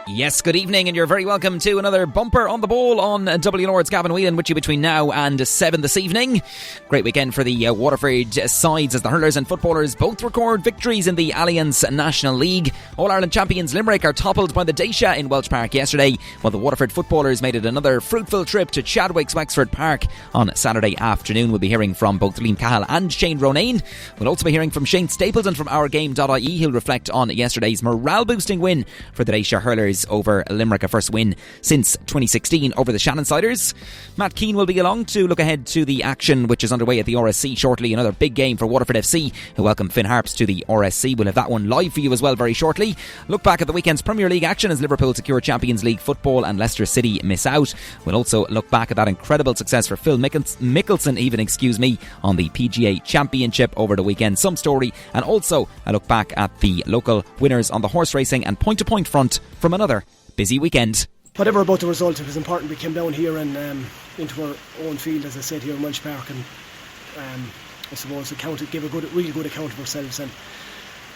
Yes, good evening, and you're very welcome to another bumper on the ball on W Lord's. Gavin Whelan with you between now and 7 this evening. Great weekend for the Waterford sides as the hurlers and footballers both record victories in the Allianz National League. All-Ireland champions Limerick are toppled by the Deise in Welsh Park yesterday, while the Waterford footballers made it another fruitful trip to Chadwick's Wexford Park on Saturday afternoon. We'll be hearing from both Liam Cahill and Shane Ronayne. We'll also be hearing from Shane Stapleton from OurGame.ie. He'll reflect on yesterday's morale-boosting win for the Deise hurlers over Limerick, a first win since 2016 over the Shannonsiders. Matt Keane will be along to look ahead to the action which is underway at the RSC shortly. Another big game for Waterford FC, who welcome Finn Harps to the RSC. We'll have that one live for you as well very shortly. Look back at the weekend's Premier League action as Liverpool secure Champions League football and Leicester City miss out. We'll also look back at that incredible success for Phil Mickelson on the PGA Championship over the weekend. Some story, and also a look back at the local winners on the horse racing and point-to-point front from another busy weekend. Whatever about the result, it was important we came down here and into our own field, as I said, here in Welsh Park, and I suppose gave a really good account of ourselves. And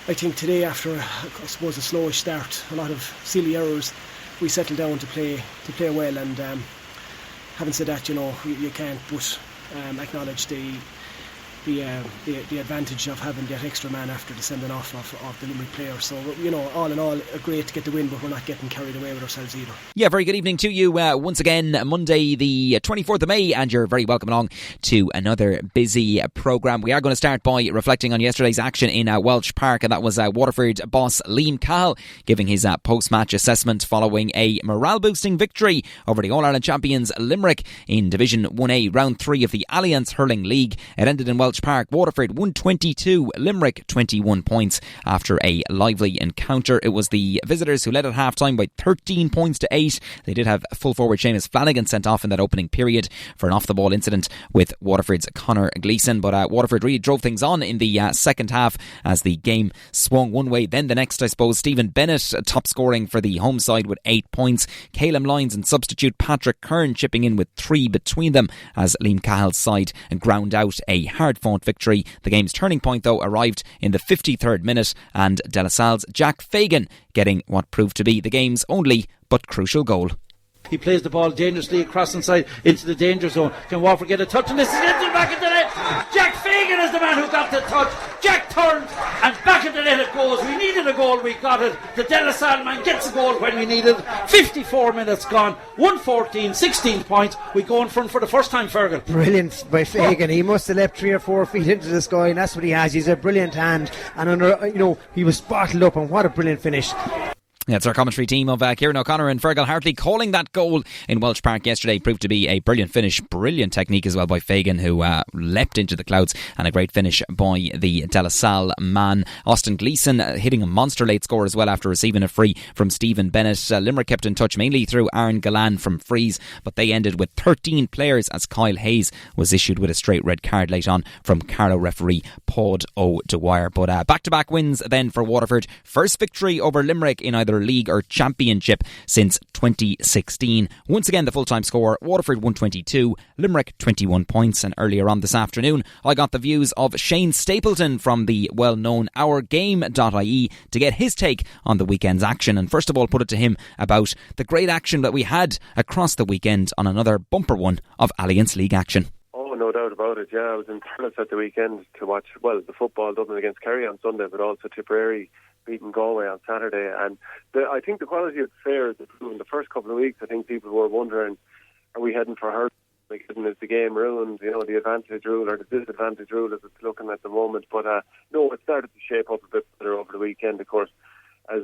I think today, after I suppose a slowish start, a lot of silly errors, we settled down to play well. And having said that, you can't but acknowledge the advantage of having that extra man after the sending off of the Limerick player. So, all in all, great to get the win, but we're not getting carried away with ourselves either. Yeah, very good evening to you once again, Monday the 24th of May, and you're very welcome along to another busy programme. We are going to start by reflecting on yesterday's action in Welsh Park, and that was Waterford boss Liam Cahill giving his post-match assessment following a morale-boosting victory over the All-Ireland champions Limerick in Division 1A, Round 3 of the Allianz Hurling League. It ended in Welsh Park, Waterford 122, Limerick 21 points after a lively encounter. It was the visitors who led at half-time by 13 points to 8. They did have full forward Seamus Flanagan sent off in that opening period for an off-the-ball incident with Waterford's Conor Gleeson, but Waterford really drove things on in the second half as the game swung one way then the next. I suppose Stephen Bennett top scoring for the home side with 8 points, Caleb Lyons and substitute Patrick Kern chipping in with 3 between them as Liam Cahill's side ground out a hard-fought victory. The game's turning point, though, arrived in the 53rd minute, and De La Salle's Jack Fagan getting what proved to be the game's only but crucial goal. He plays the ball dangerously across inside into the danger zone. Can Waterford get a touch? And this is it back into the net. Jack Fagan is the man who got the touch. Jack turned and back into the net it goes. We needed a goal, we got it. The De La Salle man gets a goal when we needed it. 54 minutes gone, 114, 16 points. We go in front for the first time, Fergal. Brilliant by Fagan. He must have leapt 3 or 4 feet into the sky, and that's what he has. He's a brilliant hand, and he was bottled up, and what a brilliant finish. Yeah, it's our commentary team of Kieran O'Connor and Fergal Hartley calling that goal in Welsh Park yesterday. Proved to be a brilliant finish, brilliant technique as well by Fagan, who leapt into the clouds, and a great finish by the De La Salle man. Austin Gleeson hitting a monster late score as well after receiving a free from Stephen Bennett. Limerick kept in touch mainly through Aaron Gallan from frees, but they ended with 13 players as Kyle Hayes was issued with a straight red card late on from Carlow referee Paud O'Dwyer. But back-to-back wins then for Waterford. First victory over Limerick in either league or championship since 2016. Once again, the full-time score, Waterford 122, Limerick 21 points. And earlier on this afternoon, I got the views of Shane Stapleton from the well-known OurGame.ie to get his take on the weekend's action. And first of all, put it to him about the great action that we had across the weekend on another bumper one of Allianz League action. Oh, no doubt about it, yeah. I was in Thurles at the weekend to watch, the football, Dublin against Kerry on Sunday, but also Tipperary beating Galway on Saturday. And I think the quality of the fair is improving. The first couple of weeks, I think people were wondering, are we heading for hurlers? Is the game ruined? The advantage rule or the disadvantage rule as it's looking at the moment. But no, it started to shape up a bit better over the weekend, of course. As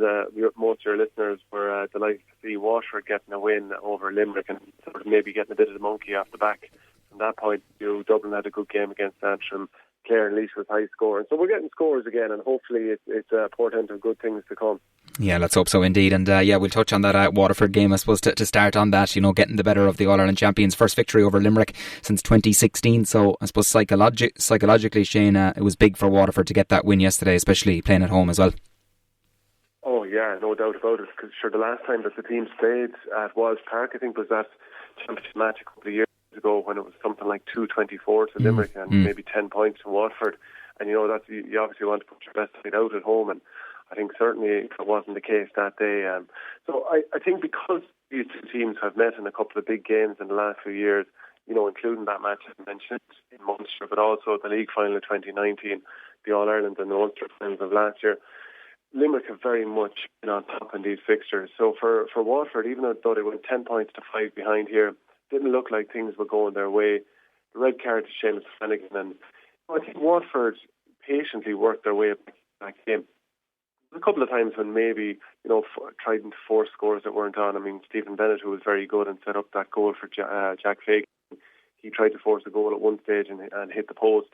most of your listeners were delighted to see Waterford getting a win over Limerick and sort of maybe getting a bit of the monkey off the back. From that point, Dublin had a good game against Antrim. Clare and Laois was high scoring. So we're getting scores again, and hopefully it's a portent of good things to come. Yeah, let's hope so indeed. And we'll touch on that Waterford game, I suppose, to start on that, getting the better of the All-Ireland champions. First victory over Limerick since 2016. So I suppose psychologically, Shane, it was big for Waterford to get that win yesterday, especially playing at home as well. Oh yeah, no doubt about it. Because the last time that the teams played at Walsh Park, I think was that championship match a couple of years ago when it was something like 2-24 to Limerick and maybe 10 points to Waterford. And that's, you obviously want to put your best side out at home, and I think certainly it wasn't the case that day. So I think because these two teams have met in a couple of big games in the last few years, including that match I mentioned in Munster, but also the league final of 2019, the All-Ireland and the Munster finals of last year, Limerick have very much been on top in these fixtures. So for Waterford, even though they went 10 points to 5 behind here, didn't look like things were going their way. The red card to Shane Stapleton, and I think Waterford patiently worked their way back in. A couple of times when maybe, tried to force scores that weren't on. I mean, Stephen Bennett, who was very good and set up that goal for Jack Fagan, he tried to force a goal at one stage and hit the post,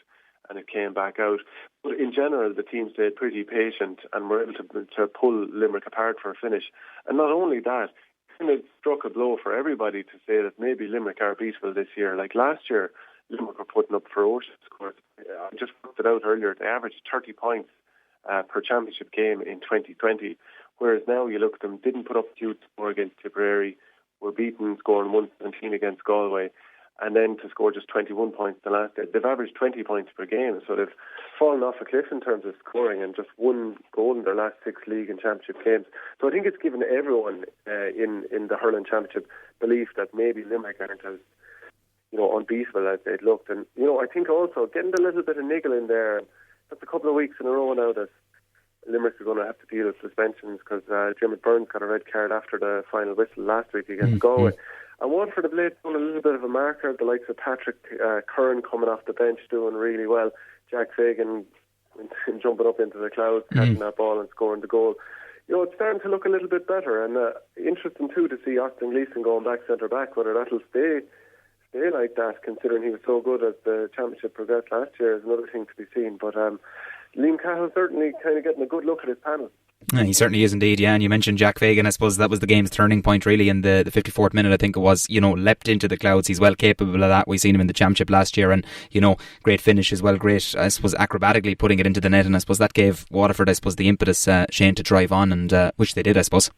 and it came back out. But in general, the team stayed pretty patient and were able to pull Limerick apart for a finish. And not only that, it struck a blow for everybody to say that maybe Limerick are beatable this year. Like last year, Limerick were putting up ferocious scores. I just worked it out earlier. They averaged 30 points per championship game in 2020, whereas now you look at them, didn't put up a huge score against Tipperary, were beaten, scoring 117 against Galway, and then to score just 21 points the last day. They've averaged 20 points per game, so they've fallen off a cliff in terms of scoring and just one goal in their last 6 league and championship games. So I think it's given everyone in the hurling championship belief that maybe Limerick aren't as unbeatable as they'd looked. And I think also getting a little bit of niggle in there. That's a couple of weeks in a row now that Limerick are going to have to deal with suspensions because Jim Burns got a red card after the final whistle last week against Galway. And Waterford have laid down a little bit of a marker. The likes of Patrick Curran coming off the bench doing really well. Jack Fagan jumping up into the clouds, catching that ball and scoring the goal. It's starting to look a little bit better. And interesting too to see Austin Gleeson going back centre-back. Whether that'll stay like that, considering he was so good as the championship progressed last year, is another thing to be seen. But Liam Cahill certainly kind of getting a good look at his panel. Yeah, he certainly is indeed, yeah. And you mentioned Jack Fagan. I suppose that was the game's turning point really in the 54th minute, I think it was. Leapt into the clouds. He's well capable of that. We've seen him in the championship last year, and great finish as well. Great, I suppose, acrobatically putting it into the net, and I suppose that gave Waterford, I suppose, the impetus, Shane, to drive on, and which they did, I suppose.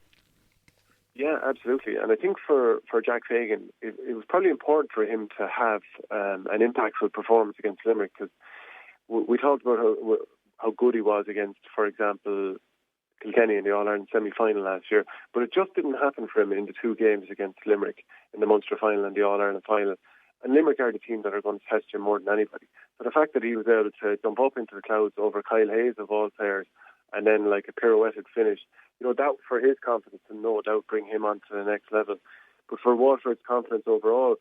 Yeah, absolutely. And I think for Jack Fagan, it was probably important for him to have an impactful performance against Limerick, because we talked about how good he was against, for example, Kilkenny in the All-Ireland semi-final last year, but it just didn't happen for him in the 2 games against Limerick in the Munster final and the All-Ireland final. And Limerick are the team that are going to test him more than anybody. So the fact that he was able to jump up into the clouds over Kyle Hayes of all players, and then like a pirouetted finish, that for his confidence and no doubt bring him on to the next level. But for Waterford's confidence overall,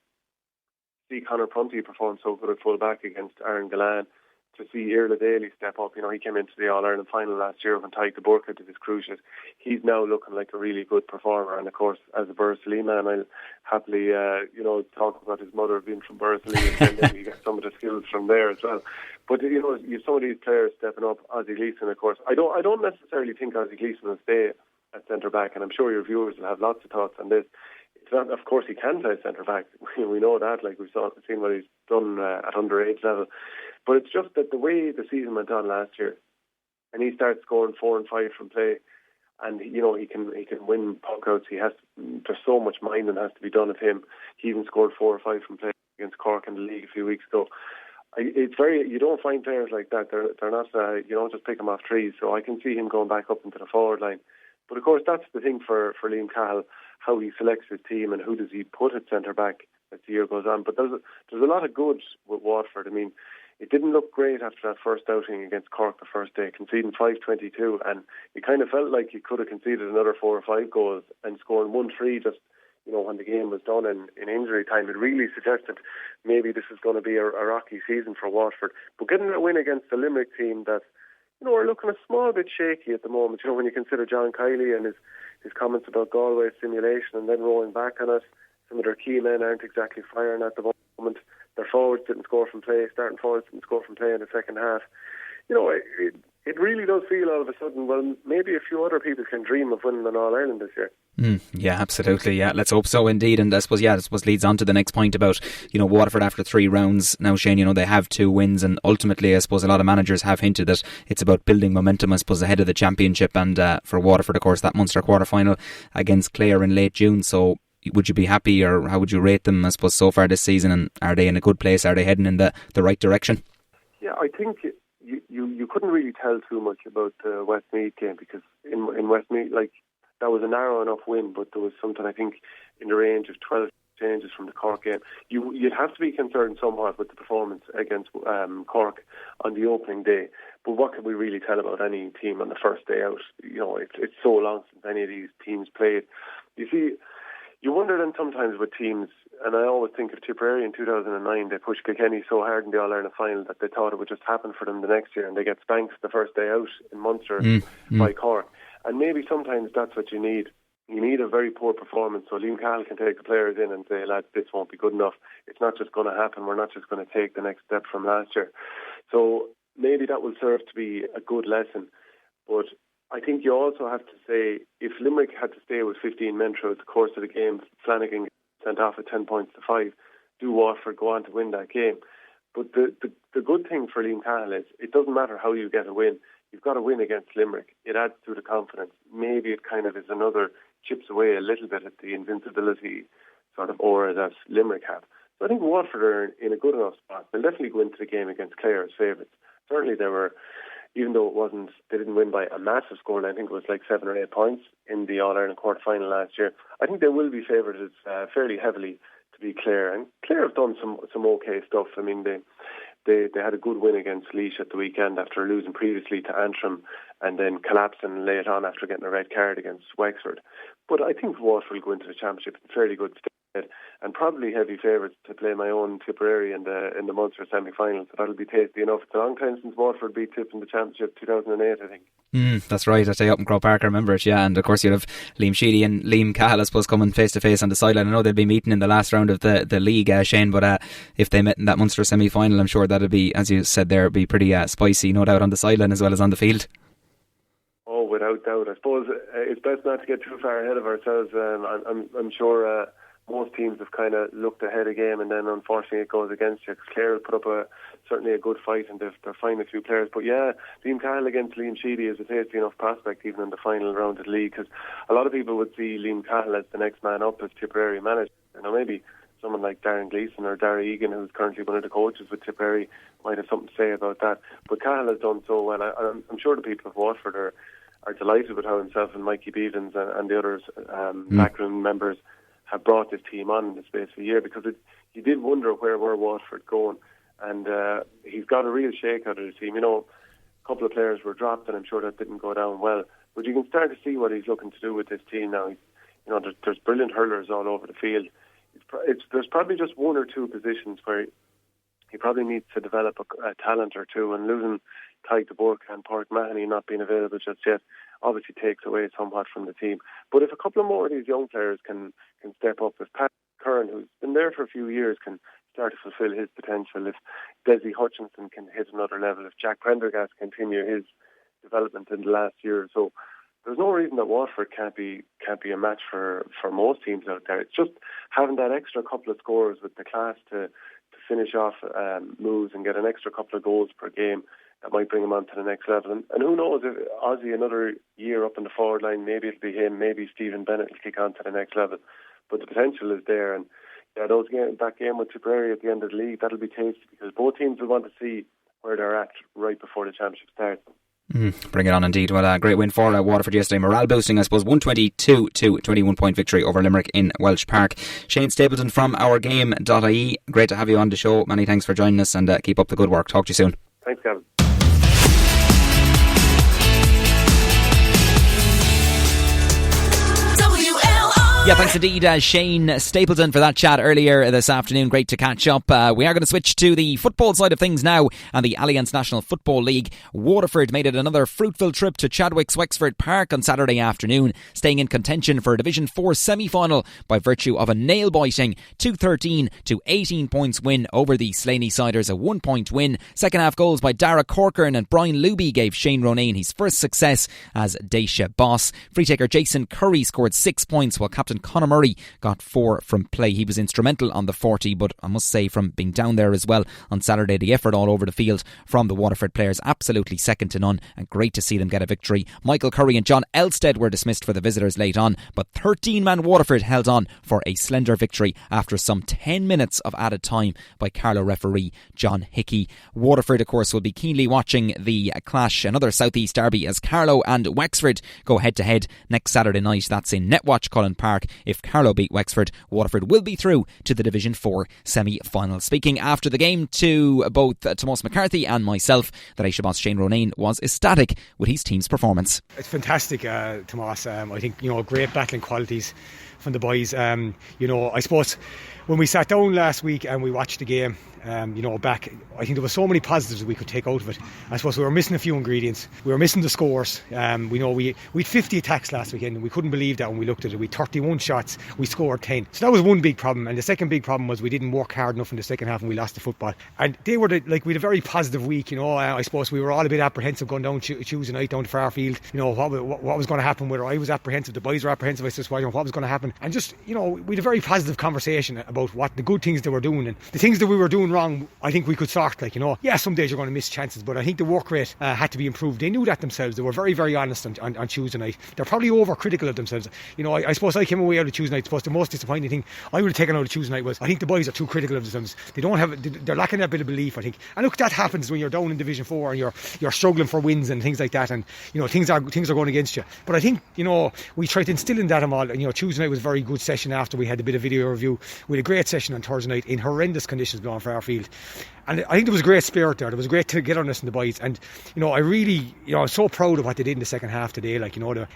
see Conor Prunty perform so good at full-back against Aaron Gillan, to see Irla Daly step up. He came into the All-Ireland final last year when Tyke de Burka did his cruciate. He's now looking like a really good performer. And of course, as a Bursley man, I'll happily, talk about his mother being from Bursley and then you get some of the skills from there as well. But, you have some of these players stepping up. Ozzie Gleeson, of course. I don't necessarily think Ozzie Gleeson will stay at centre-back, and I'm sure your viewers will have lots of thoughts on this. It's not, of course, he can play centre-back. We know that, like we've seen what he's done at underage level. But it's just that the way the season went on last year, and he starts scoring 4 and 5 from play, and he can win puckouts. There's so much minding has to be done of him. He even scored 4 or 5 from play against Cork in the league a few weeks ago. You don't find players like that. They're not you don't just pick them off trees. So I can see him going back up into the forward line. But of course, that's the thing for Liam Cahill, how he selects his team and who does he put at centre back as the year goes on. But there's a lot of good with Waterford. I mean, it didn't look great after that first outing against Cork the first day, conceding 5-22, and it kind of felt like he could have conceded another 4 or 5 goals and scoring 1-3 just when the game was done in injury time. It really suggested maybe this is going to be a rocky season for Waterford. But getting a win against the Limerick team that are looking a small bit shaky at the moment, when you consider John Kiley and his comments about Galway simulation and then rolling back on it. Some of their key men aren't exactly firing at the moment. Their forwards didn't score from play. Starting forwards didn't score from play in the second half. It really does feel all of a sudden, well, maybe a few other people can dream of winning an All-Ireland this year. Yeah, absolutely. Yeah, let's hope so indeed. And I suppose leads on to the next point about, Waterford after 3 rounds. Now, Shane, they have 2 wins, and ultimately, I suppose a lot of managers have hinted that it's about building momentum, I suppose, ahead of the championship. And for Waterford, of course, that Munster quarter-final against Clare in late June. So would you be happy, or how would you rate them, I suppose, so far this season? And are they in a good place? Are they heading in the right direction? Yeah, I think you couldn't really tell too much about the Westmeath game, because in Westmeath, like, that was a narrow enough win, but there was something, I think, in the range of 12 changes from the Cork game. You'd have to be concerned somewhat with the performance against Cork on the opening day. But what can we really tell about any team on the first day out? You know, it's so long since any of these teams played. You see, you wonder then sometimes with teams, and I always think of Tipperary in 2009, they pushed Kilkenny so hard in the All-Ireland final that they thought it would just happen for them the next year, and they get spanked the first day out in Munster by Cork. And maybe sometimes that's what you need. You need a very poor performance so Liam Cahill can take the players in and say, lads, this won't be good enough. It's not just going to happen. We're not just going to take the next step from last year. So maybe that will serve to be a good lesson. But I think you also have to say, if Limerick had to stay with 15 men throughout the course of the game, Flanagan sent off at 10 points to 5, do Waterford go on to win that game? But the good thing for Liam Cahill is it doesn't matter how you get a win. You've got to win against Limerick. It adds to the confidence. Maybe it kind of is another chips away a little bit at the invincibility sort of aura that Limerick have. So I think Waterford are in a good enough spot. They'll definitely go into the game against Clare as favourites. Certainly they were, even though they didn't win by a massive score, I think it was like 7 or 8 points in the All-Ireland quarter-final last year. I think they will be favoured fairly heavily to be Clare. And Clare have done some okay stuff. I mean, they had a good win against Laois at the weekend after losing previously to Antrim and then collapsing late on after getting a red card against Wexford. But I think Waterford will go into the championship in fairly good state and probably heavy favourites to play my own Tipperary in the Munster semi-final. So that'll be tasty enough. It's a long time since Waterford beat Tip in the championship, 2008, I think. That's right. I say up in Croke Park, I remember it, yeah. And of course you'll have Liam Sheedy and Liam Cahill, I suppose, coming face to face on the sideline. I know they'll be meeting in the last round of the league, Shane, but if they met in that Munster semi-final, I'm sure that'll be, as you said there, be pretty spicy, no doubt, on the sideline as well as on the field. Oh, without doubt. I suppose it's best not to get too far ahead of ourselves. I'm sure most teams have kind of looked ahead a game, and then unfortunately it goes against you. Clare will put up certainly a good fight, and they're finding a few players. But yeah, Liam Cahill against Liam Sheedy is a tasty enough prospect even in the final round of the league, because a lot of people would see Liam Cahill as the next man up as Tipperary manager. You know, maybe someone like Darren Gleeson or Darragh Egan, who's currently one of the coaches with Tipperary, might have something to say about that. But Cahill has done so well. I'm sure the people of Waterford are delighted with how himself and Mikey Beavens and the others backroom members have brought this team on in the space of a year, because you did wonder where were Waterford going, and he's got a real shake out of the team. You know, a couple of players were dropped, and I'm sure that didn't go down well, but you can start to see what he's looking to do with this team now. You know, there's brilliant hurlers all over the field. There's probably just one or two positions where he probably needs to develop a talent or two, and losing Tyke de Bourke and Pádraig Mahoney not being available just yet obviously takes away somewhat from the team. But if a couple of more of these young players can step up, if Pat Curran, who's been there for a few years, can start to fulfil his potential, if Deise Hutchinson can hit another level, if Jack Prendergast continue his development in the last year or so, there's no reason that Waterford can't be a match for most teams out there. It's just having that extra couple of scores with the class to finish off moves and get an extra couple of goals per game that might bring him on to the next level. And who knows, if Ozzy another year up in the forward line, maybe it'll be him, maybe Stephen Bennett will kick on to the next level. But the potential is there, and yeah, that game with Tipperary at the end of the league, that'll be tasty, because both teams will want to see where they're at right before the championship starts. Bring it on indeed. Well, a great win for Waterford yesterday. Morale boosting, I suppose. 122 to 21 point victory over Limerick in Welsh Park. Shane Stapleton from OurGame.ie. Great to have you on the show. Many thanks for joining us, and keep up the good work. Talk to you soon. Thanks, Gavin. Yeah, thanks indeed, Shane Stapleton, for that chat earlier this afternoon. Great to catch up. We are going to switch to the football side of things now, and the Allianz National Football League. Waterford made it another fruitful trip to Chadwick's Wexford Park on Saturday afternoon, staying in contention for a Division 4 semi-final by virtue of a nail-biting 2-13 to 18 points win over the Slaney-siders, a 1-point win. Second half goals by Dara Corcoran and Brian Luby gave Shane Ronayne his first success as Deise boss. Free taker Jason Curry scored 6 points, while captain captain Conor Murray got 4 from play. He was instrumental on the 40, but I must say from being down there as well on Saturday, the effort all over the field from the Waterford players absolutely second to none, and great to see them get a victory. Michael Curry and John Elstead were dismissed for the visitors late on, but 13-man Waterford held on for a slender victory after some 10 minutes of added time by Carlow referee John Hickey. Waterford, of course, will be keenly watching the clash, another South East derby, as Carlow and Wexford go head to head next Saturday night. That's in Netwatch Cullen Park. If Carlow beat Wexford, Waterford will be through to the Division 4 semi-final. Speaking after the game to both Tomás McCarthy and myself, the Deise boss Shane Ronayne was ecstatic with his team's performance. It's fantastic, Tomás. I think, great battling qualities from the boys. I suppose when we sat down last week and we watched the game, back, I think there were so many positives that we could take out of it. I suppose we were missing a few ingredients. We were missing the scores. We had 50 attacks last weekend, and we couldn't believe that when we looked at it. We had 31 shots, we scored 10. So that was one big problem. And the second big problem was we didn't work hard enough in the second half and we lost the football. And they were we had a very positive week. I suppose we were all a bit apprehensive going down Tuesday night down to Fairfield. What was going to happen, whether I was apprehensive, the boys were apprehensive, I just what was going to happen. And just, we had a very positive conversation about what the good things they were doing, and the things that we were doing wrong, I think we could sort. Some days you're going to miss chances, but I think the work rate had to be improved. They knew that themselves. They were very, very honest on Tuesday night. They're probably overcritical of themselves. I suppose I came away out of Tuesday night. I suppose the most disappointing thing I would have taken out of Tuesday night was I think the boys are too critical of themselves. They're lacking that bit of belief, I think. And look, that happens when you're down in Division 4 and you're struggling for wins and things like that, and things are going against you. But I think we tried to instill in that them all. Tuesday night was a very good session after we had a bit of video review. We had a great session on Thursday night in horrendous conditions beyond Fairfield. And I think there was a great spirit there. There was a great togetherness in the boys. And, I really, I'm so proud of what they did in the second half today.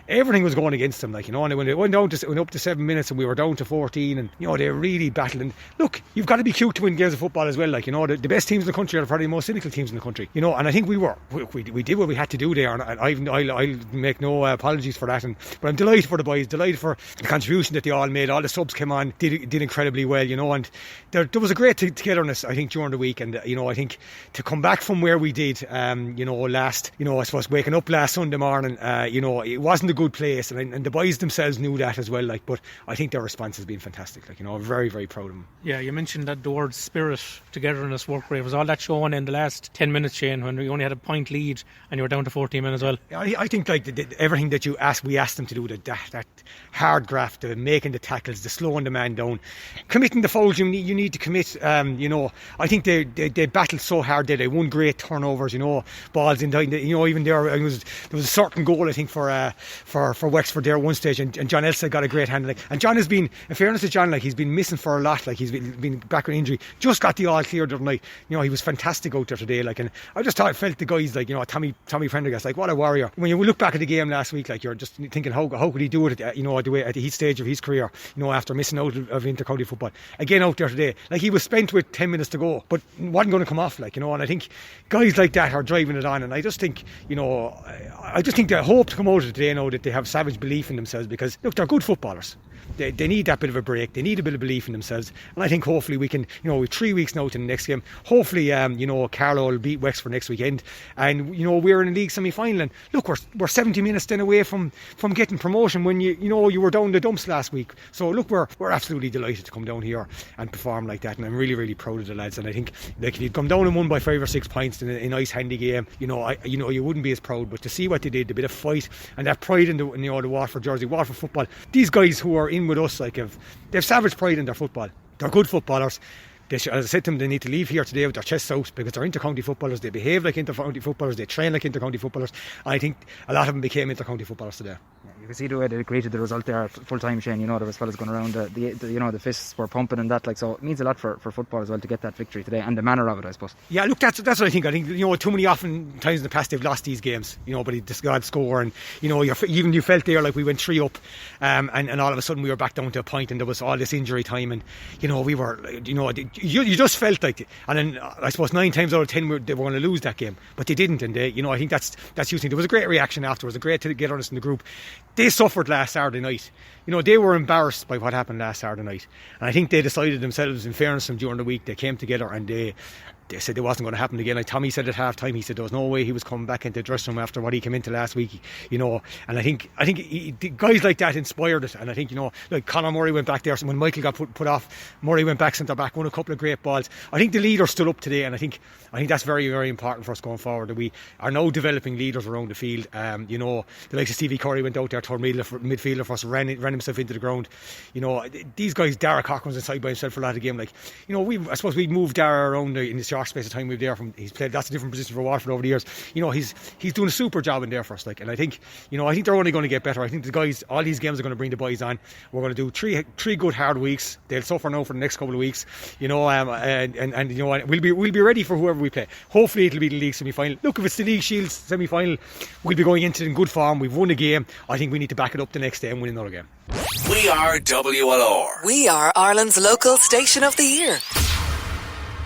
Everything was going against them. And when it went up to 7 minutes and we were down to 14, and, they really battled. And look, you've got to be cute to win games of football as well. The best teams in the country are probably the most cynical teams in the country. And I think we did what we had to do there. And I'll make no apologies for that. But I'm delighted for the boys, delighted for the contribution that they all made. All the subs came on, did incredibly well, and there was a great togetherness, I think, during the week. And I think to come back from where we did, last, I suppose waking up last Sunday morning, it wasn't a good place, and the boys themselves knew that as well. But I think their response has been fantastic. Very, very proud of them. Yeah, you mentioned that the word spirit, togetherness, work rate. Was all that shown in the last 10 minutes, Shane, when we only had a point lead and you were down to 14 men as well? I think everything that we asked them to do, that hard graft, the making the tackles, the slowing the man down, committing the fouls you need to commit. I think they battled so hard there. They won great turnovers, balls in, even there was a certain goal, I think, for Wexford there at one stage, and John Elstead got a great hand. And John has been, in fairness to John, he's been missing for a lot. He's been back with injury. Just got the all clear the other night. He was fantastic out there today. And I just felt the guys Tommy Prendergast, what a warrior. When you look back at the game last week, you're just thinking how could he do it? At the heat stage of his career, after missing out of inter-county football. Again out there today, he was spent with 10 minutes to go, but wasn't going to come off, and I think guys like that are driving it on. And I just think, they hope to come out of it today now that they have savage belief in themselves, because look, they're good footballers. They need that bit of a break. They need a bit of belief in themselves. And I think hopefully we can, with 3 weeks now to the next game, hopefully, Carlow will beat Wexford next weekend. And, we're in a league semi-final. And look, we're 70 minutes then away from getting promotion when you were down the dumps last week. So look, we're absolutely delighted to come down here and perform like that. And I'm really, really proud of the lads. And I think, if you'd come down and won by 5 or 6 points in a nice handy game, you wouldn't be as proud. But to see what they did, the bit of fight and that pride in the Waterford jersey, Waterford football, these guys who are in with us, they've savage pride in their football. They're good footballers. As I said to them, they need to leave here today with their chests out, because they're inter-county footballers. They behave like inter-county footballers. They train like inter-county footballers. And I think a lot of them became inter-county footballers today. You can see the way they created the result there full time, Shane. There was fellas going around, the fists were pumping and that, so it means a lot for football as well to get that victory today, and the manner of it, I suppose. Yeah, look, that's what I think. I think too many often times in the past they've lost these games, but he just got score, and you felt there like we went 3 up, and all of a sudden we were back down to a point, and there was all this injury time, and we were, you just felt like it. And then I suppose 9 times out of 10 they were going to lose that game, but they didn't. And they, I think that's useful. There was a great reaction afterwards, a great togetherness in the group. They suffered last Saturday night. They were embarrassed by what happened last Saturday night, and I think they decided themselves, in fairness to them, during the week they came together and they they said it wasn't going to happen again. Like Tommy said at half time, he said there was no way he was coming back into the dressing room after what he came into last week, you know. And I think guys like that inspired it. And I think, you know, like Conor Murray went back there, so when Michael got put off, Murray went back centre back, won a couple of great balls. I think the leaders stood up today, and I think that's very, very important for us going forward, that we are now developing leaders around the field. You know, the likes of Stevie Curry went out there, third midfielder for us, ran himself into the ground. You know, these guys, Dara Cochran was inside by himself for a lot of the game. Like, you know, I suppose we moved Dara around in the short space of time we were there. He's played lots of different positions for Waterford over the years. You know, he's doing a super job in there for us. Like, and I think they're only going to get better. I think the guys, all these games are going to bring the boys on. We're going to do three good hard weeks. They'll suffer now for the next couple of weeks. You know, and you know, we'll be ready for whoever we play. Hopefully it'll be the league semi-final. Look, if it's the League Shield semi-final, we'll be going into it in good form. We've won a game. I think we need to back it up the next day and win another game. We are WLR. We are Ireland's local station of the year.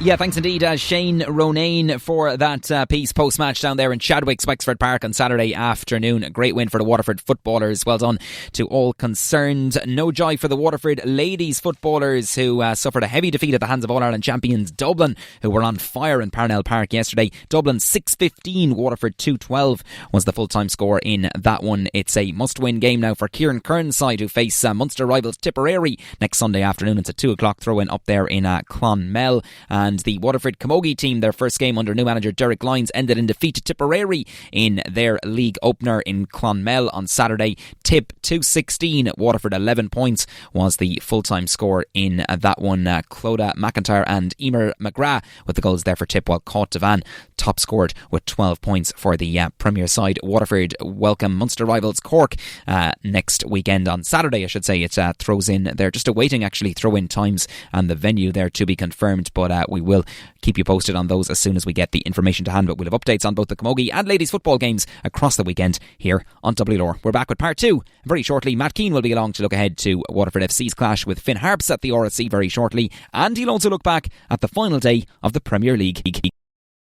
Yeah, thanks indeed, Shane Ronayne, for that piece post-match down there in Chadwick's Wexford Park on Saturday afternoon. A great win for the Waterford footballers. Well done to all concerned. No joy for the Waterford ladies footballers, who suffered a heavy defeat at the hands of All-Ireland champions Dublin, who were on fire in Parnell Park yesterday. Dublin 6-15, Waterford 2-12 was the full-time score in that one. It's a must-win game now for Kieran Kern's side, who face Munster rivals Tipperary next Sunday afternoon. It's a 2 o'clock throw-in up there in Clonmel. And the Waterford Camogie team, their first game under new manager Derek Lyons, ended in defeat to Tipperary in their league opener in Clonmel on Saturday. Tip 2-16, Waterford 11 points was the full-time score in that one. Clodagh McIntyre and Emer McGrath with the goals there for Tip, while Caught Devan top scored with 12 points for the Premier side. Waterford welcome Munster rivals Cork next weekend on Saturday, I should say. It throws in, they're just awaiting actually throw-in times and the venue there to be confirmed, but we will keep you posted on those as soon as we get the information to hand. But we'll have updates on both the Camogie and ladies football games across the weekend here on WLR. We're back with part 2 very shortly. Matt Keane will be along to look ahead to Waterford FC's clash with Finn Harps at the RSC very shortly, and he'll also look back at the final day of the Premier League.